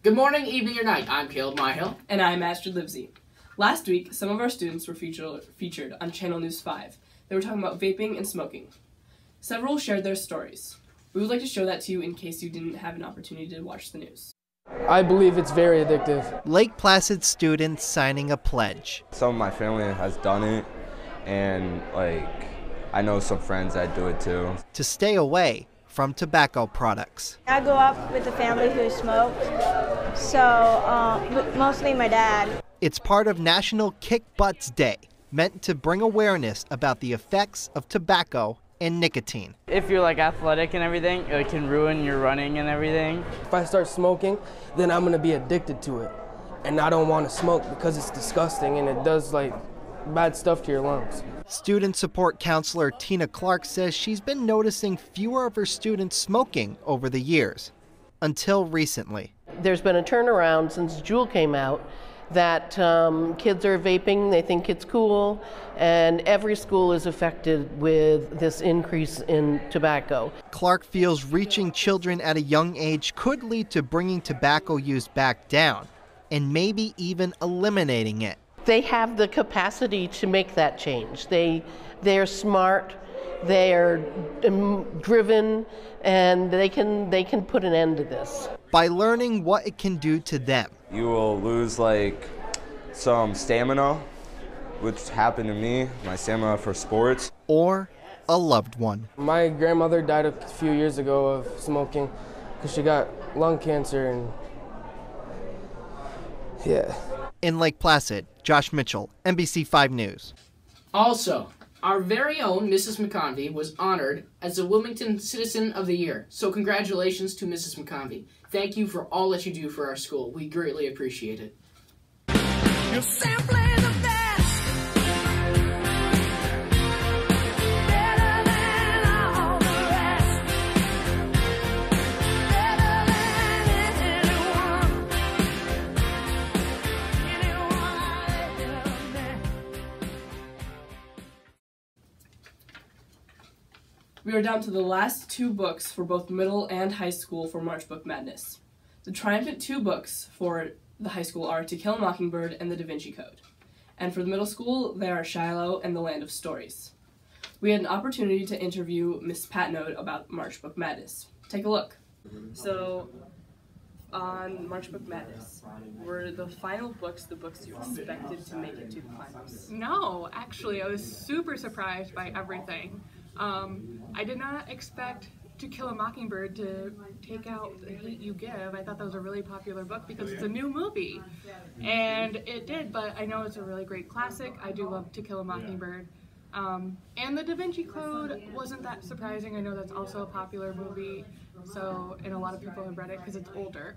Good morning, evening, or night. I'm Caleb Myhill. And I'm Astrid Livesey. Last week, some of our students were featured on Channel News 5. They were talking about vaping and smoking. Several shared their stories. We would like to show that to you in case you didn't have an opportunity to watch the news. I believe it's very addictive. Lake Placid students signing a pledge. Some of my family has done it, and I know some friends that do it too. To stay away from tobacco products. I grew up with a family who smoked, so mostly my dad. It's part of National Kick Butts Day, meant to bring awareness about the effects of tobacco and nicotine. If you're athletic and everything, it can ruin your running and everything. If I start smoking, then I'm gonna be addicted to it. And I don't wanna smoke because it's disgusting and it does bad stuff to your lungs. Student support counselor Tina Clark says she's been noticing fewer of her students smoking over the years, until recently. There's been a turnaround since Juul came out that kids are vaping, they think it's cool, and every school is affected with this increase in tobacco. Clark feels reaching children at a young age could lead to bringing tobacco use back down, and maybe even eliminating it. They have the capacity to make that change. They're smart, they're driven, and they can put an end to this. By learning what it can do to them. You will lose some stamina, which happened to me, my stamina for sports. Or a loved one. My grandmother died a few years ago of smoking because she got lung cancer and yeah. In Lake Placid, Josh Mitchell, NBC5 News. Also, our very own Mrs. McConvey was honored as the Wilmington Citizen of the Year. So congratulations to Mrs. McConvey. Thank you for all that you do for our school. We greatly appreciate it. You're simply the best. Better than all the rest. Better than anyone. Anyone I've ever met. We are down to the last two books for both middle and high school for March Book Madness. The triumphant two books for the high school are To Kill a Mockingbird and The Da Vinci Code. And for the middle school, they are Shiloh and The Land of Stories. We had an opportunity to interview Miss Patnode about March Book Madness. Take a look. So, on March Book Madness, were the final books the books you expected to make it to the finals? No, actually, I was super surprised by everything. I did not expect To Kill a Mockingbird to take out The Hate U Give. I thought that was a really popular book because it's a new movie, and it did, but I know it's a really great classic. I do love To Kill a Mockingbird. And The Da Vinci Code wasn't that surprising. I know that's also a popular movie, and a lot of people have read it because it's older.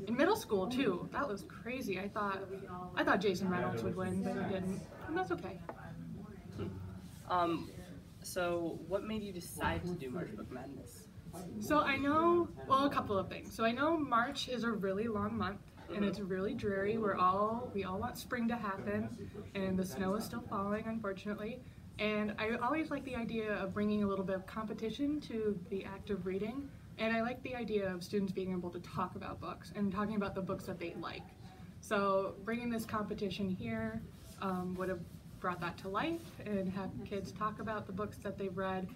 In middle school too, that was crazy. I thought Jason Reynolds would win, but he didn't, and that's okay. So what made you decide to do March Book Madness? So I know, a couple of things. So I know March is a really long month, and it's really dreary. We all want spring to happen, and the snow is still falling, unfortunately. And I always like the idea of bringing a little bit of competition to the act of reading, and I like the idea of students being able to talk about books and talking about the books that they like. So bringing this competition here would have brought that to life and have kids talk about the books that they've read.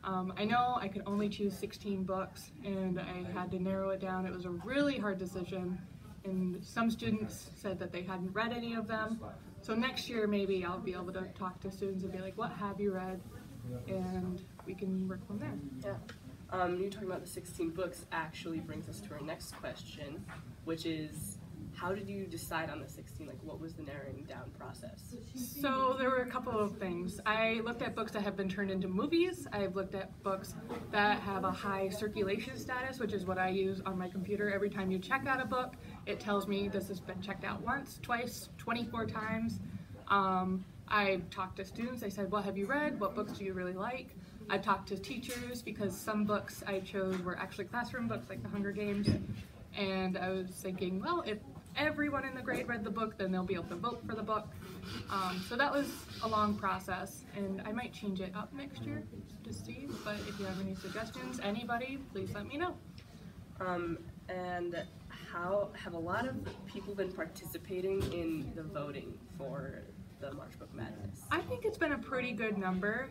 I know I could only choose 16 books, and I had to narrow it down. It was a really hard decision, and some students said that they hadn't read any of them. So next year maybe I'll be able to talk to students and be like, what have you read? And we can work from there. Yeah. You talking about the 16 books actually brings us to our next question, which is, how did you decide on the 16? What was the narrowing down process? So there were a couple of things. I looked at books that have been turned into movies. I've looked at books that have a high circulation status, which is what I use on my computer. Every time you check out a book, it tells me this has been checked out once, twice, 24 times. I talked to students. I said, what have you read? What books do you really like? I talked to teachers because some books I chose were actually classroom books, like The Hunger Games. And I was thinking, well, if everyone in the grade read the book, then they'll be able to vote for the book. So that was a long process, and I might change it up next year to see, but if you have any suggestions, anybody, please let me know. And how have a lot of people been participating in the voting for the March Book Madness? I think it's been a pretty good number.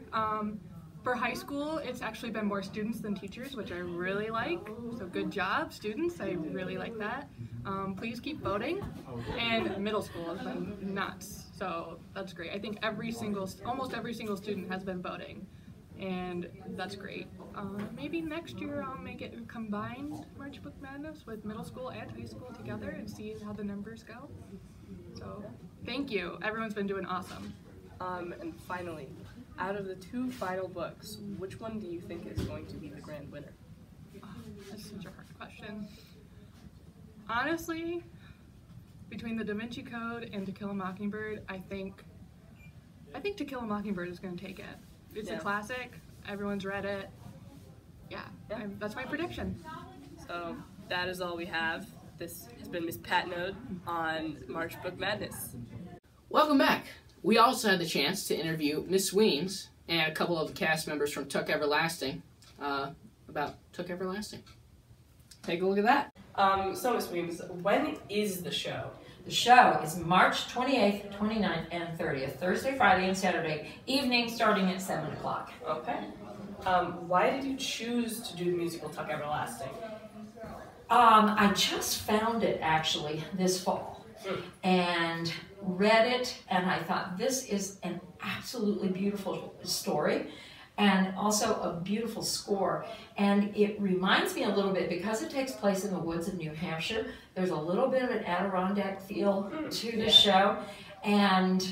For high school, it's actually been more students than teachers, which I really like. So good job, students. I really like that. Please keep voting. And middle school has been nuts. So that's great. I think almost every single student has been voting. And that's great. Maybe next year I'll make it a combined March Book Madness with middle school and high school together and see how the numbers go. So thank you. Everyone's been doing awesome. And finally, out of the 2 final books, which one do you think is going to be the grand winner? Oh, that's such a hard question. Honestly, between the Da Vinci Code and To Kill a Mockingbird, I think To Kill a Mockingbird is going to take it. It's a classic. Everyone's read it. Yeah. That's my prediction. So that is all we have. This has been Miss Pat Node on March Book Madness. Welcome back. We also had the chance to interview Miss Weems and a couple of the cast members from Tuck Everlasting about Tuck Everlasting. Take a look at that. So Miss Weems, when is the show? The show is March 28th, 29th, and 30th, Thursday, Friday, and Saturday evening, starting at 7 o'clock. Okay. Why did you choose to do the musical Tuck Everlasting? I just found it, actually, this fall, and read it, and I thought, this is an absolutely beautiful story, and also a beautiful score. And it reminds me a little bit, because it takes place in the woods of New Hampshire, there's a little bit of an Adirondack feel to the show. And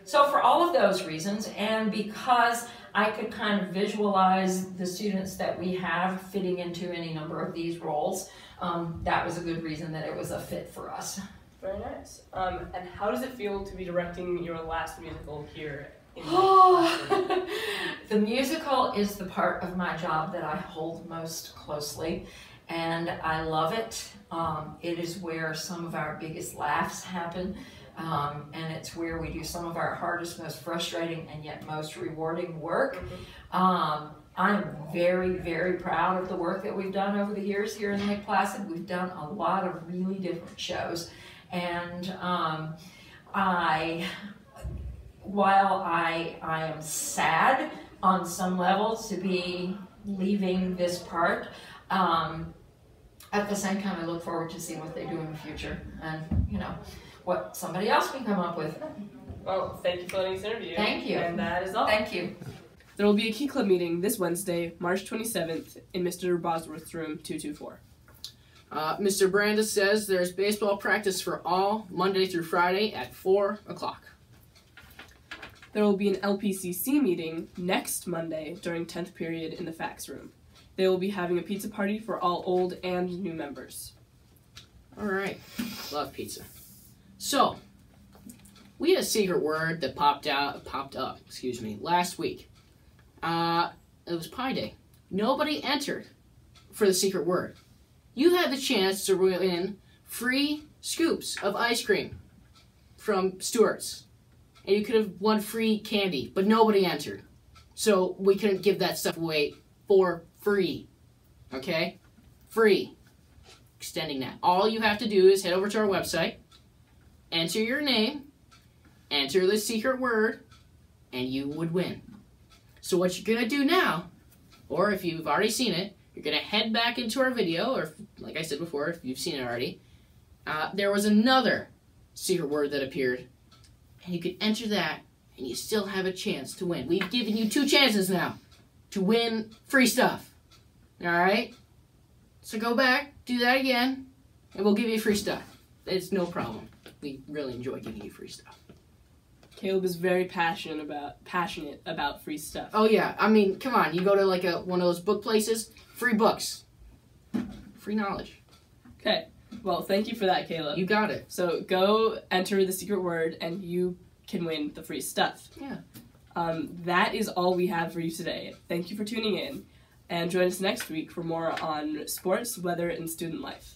so for all of those reasons, and because I could kind of visualize the students that we have fitting into any number of these roles, that was a good reason that it was a fit for us. Very nice. And how does it feel to be directing your last musical here? The musical is the part of my job that I hold most closely, and I love it. It is where some of our biggest laughs happen, and it's where we do some of our hardest, most frustrating, and yet most rewarding work. I'm very, very proud of the work that we've done over the years here in Lake Placid. We've done a lot of really different shows, and while I am sad on some levels to be leaving this part, at the same time I look forward to seeing what they do in the future and, you know, what somebody else can come up with. Well, thank you for letting us interview. Thank you. And that is all. Thank you. There will be a Key Club meeting this Wednesday, March 27th, in Mr. Bosworth's room 224. Mr. Brandis says there's baseball practice for all Monday through Friday at 4 o'clock. There will be an LPCC meeting next Monday during 10th period in the fax room. They will be having a pizza party for all old and new members. All right. Love pizza. So, we had a secret word that popped up last week. It was Pi Day. Nobody entered for the secret word. You had the chance to win free scoops of ice cream from Stewart's. And you could have won free candy, but nobody entered. So we couldn't give that stuff away for free. Okay? Free. Extending that. All you have to do is head over to our website, enter your name, enter the secret word, and you would win. So what you're going to do now, or if you've already seen it, you're going to head back into our video, or like I said before, if you've seen it already, there was another secret word that appeared, and you could enter that, and you still have a chance to win. We've given you 2 chances now to win free stuff. Alright? So go back, do that again, and we'll give you free stuff. It's no problem. We really enjoy giving you free stuff. Caleb is very passionate about free stuff. Oh yeah, I mean, come on, you go to like one of those book places, free books. Free knowledge. Okay. Well, thank you for that, Caleb. You got it. So go enter the secret word and you can win the free stuff. Yeah. That is all we have for you today. Thank you for tuning in, and join us next week for more on sports, weather, and student life.